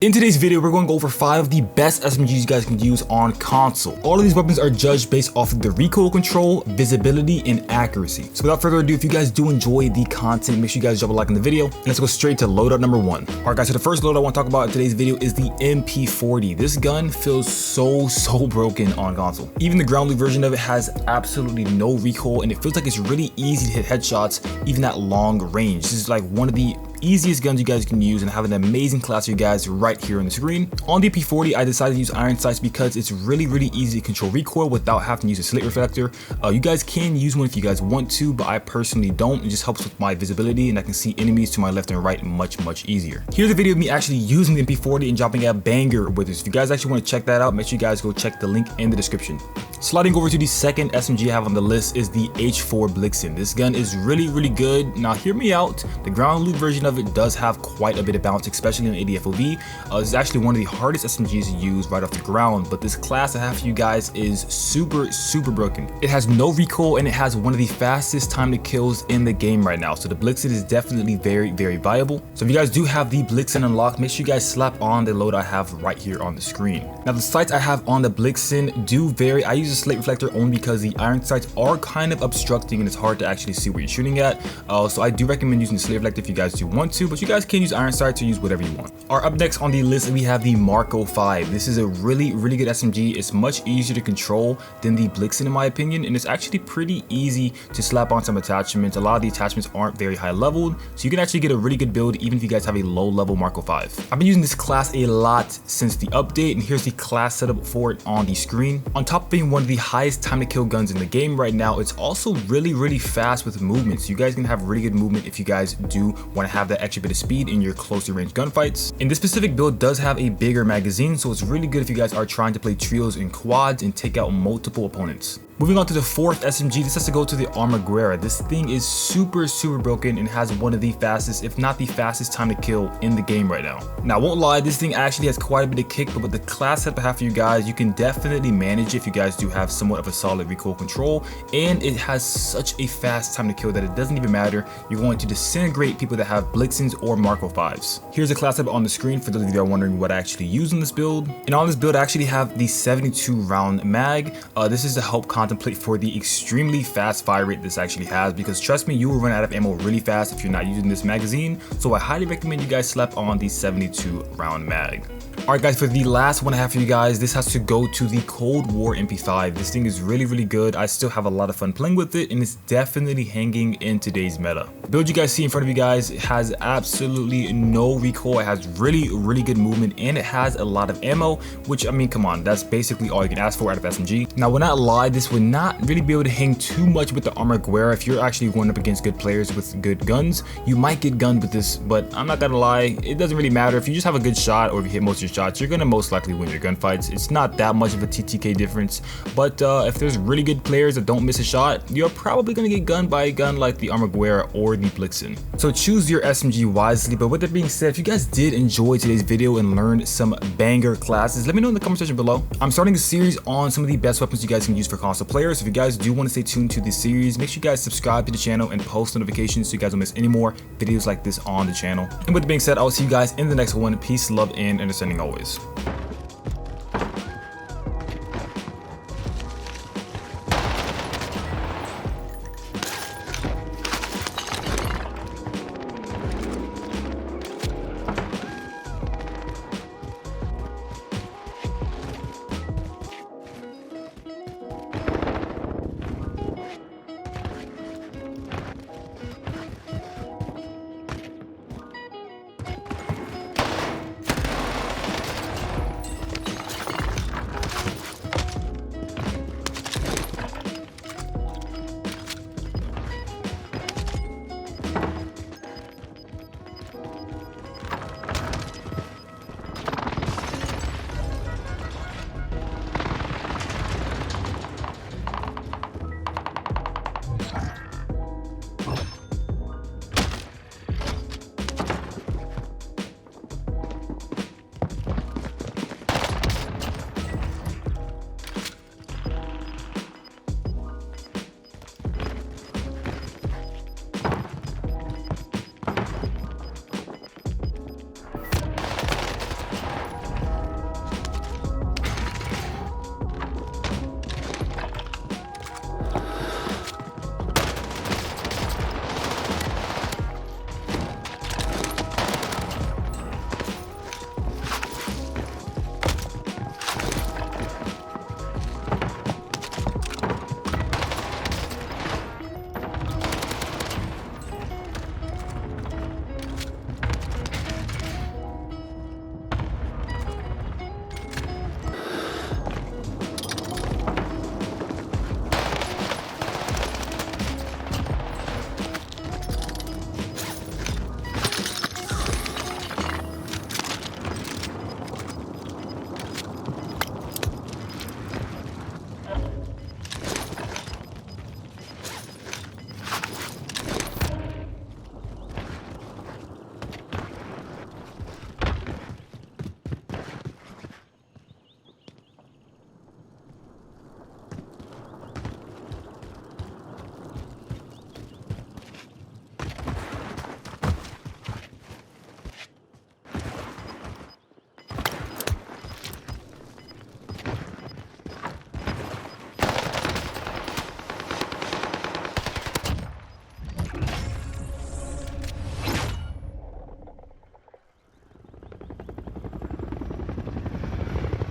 In today's video, we're going to go over 5 of the best SMGs you guys can use on console. All of these weapons are judged based off of the recoil control, visibility, and accuracy. So without further ado, if you guys do enjoy the content, make sure you guys drop a like on the video, and let's go straight to loadout number 1. Alright guys, so the first loadout I want to talk about in today's video is the MP40. This gun feels so broken on console. Even the ground loot version of it has absolutely no recoil, and it feels like it's really easy to hit headshots, even at long range. This is like one of the easiest guns you guys can use and have an amazing class for you guys right here on the screen. On the P40, I decided to use iron sights because it's really easy to control recoil without having to use a slit reflector. You guys can use one if you guys want to, but I personally don't. It just helps with my visibility and I can see enemies to my left and right much easier. Here's a video of me actually using the MP40 and dropping a banger with this. If you guys actually want to check that out, make sure you guys go check the link in the description. Sliding over to the second SMG I have on the list is the H4 BLIXEN. This gun is really good. Now hear me out, the ground loot version of it does have quite a bit of bounce, especially on ADFOV. This is actually one of the hardest SMGs to use right off the ground, but this class I have for you guys is super broken. It has no recoil and it has one of the fastest time to kills in the game right now, so the BLIXEN is definitely very viable. So if you guys do have the BLIXEN unlocked, make sure you guys slap on the load I have right here on the screen. Now the sights I have on the BLIXEN do vary. I use a slate reflector only because the iron sights are kind of obstructing and it's hard to actually see what you're shooting at. So I do recommend using the slate reflector if you guys do want to, but you guys can use iron sights or use whatever you want. Up next on the list we have the Marco 5. This is a really good SMG. It's much easier to control than the BLIXEN in my opinion, and it's actually pretty easy to slap on some attachments. A lot of the attachments aren't very high leveled, so you can actually get a really good build even if you guys have a low level Marco 5. I've been using this class a lot since the update, and here's the class setup for it on the screen. On top of being one of the highest time to kill guns in the game right now, it's also really fast with movement, so you guys can have really good movement if you guys do want to have that extra bit of speed in your closer range gunfights. And this specific build does have a bigger magazine, so it's really good if you guys are trying to play trios and quads and take out multiple opponents. Moving on to the fourth SMG, this has to go to the Armaguerra. This thing is super broken and has one of the fastest, if not the fastest time to kill in the game right now. Now I won't lie, this thing actually has quite a bit of kick, but with the class setup I have for you guys, you can definitely manage it if you guys do have somewhat of a solid recoil control, and it has such a fast time to kill that it doesn't even matter. You're going to disintegrate people that have BLIXENs or Marco 5s. Here's the class setup on the screen for those of you that are wondering what I actually use in this build. And on this build I actually have the 72 round mag. This is to help contemplate for the extremely fast fire rate this actually has, because trust me, you will run out of ammo really fast if you're not using this magazine. So I highly recommend you guys slap on the 72 round mag. Alright guys, for the last one I have for you guys, this has to go to the Cold War MP5. This thing is really good. I still have a lot of fun playing with it, and it's definitely hanging in today's meta. The build you guys see in front of you guys, it has absolutely no recoil. It has really good movement, and it has a lot of ammo, which, I mean, come on, that's basically all you can ask for out of SMG. Now, when I lie, this would not really be able to hang too much with the Armaguerra. If you're actually going up against good players with good guns, you might get gunned with this, but I'm not gonna lie, it doesn't really matter. If you just have a good shot or if you hit most of your shots, you're gonna most likely win your gunfights. It's not that much of a TTK difference, but if there's really good players that don't miss a shot, you're probably gonna get gunned by a gun like the Armaguerra or the BLIXEN. So choose your SMG wisely. But with that being said, if you guys did enjoy today's video and learned some banger classes, let me know in the comment section below. I'm starting a series on some of the best weapons you guys can use for console players. So if you guys do want to stay tuned to this series, make sure you guys subscribe to the channel and post notifications so you guys don't miss any more videos like this on the channel. And with that being said, I'll see you guys in the next one. Peace, love, and understanding always.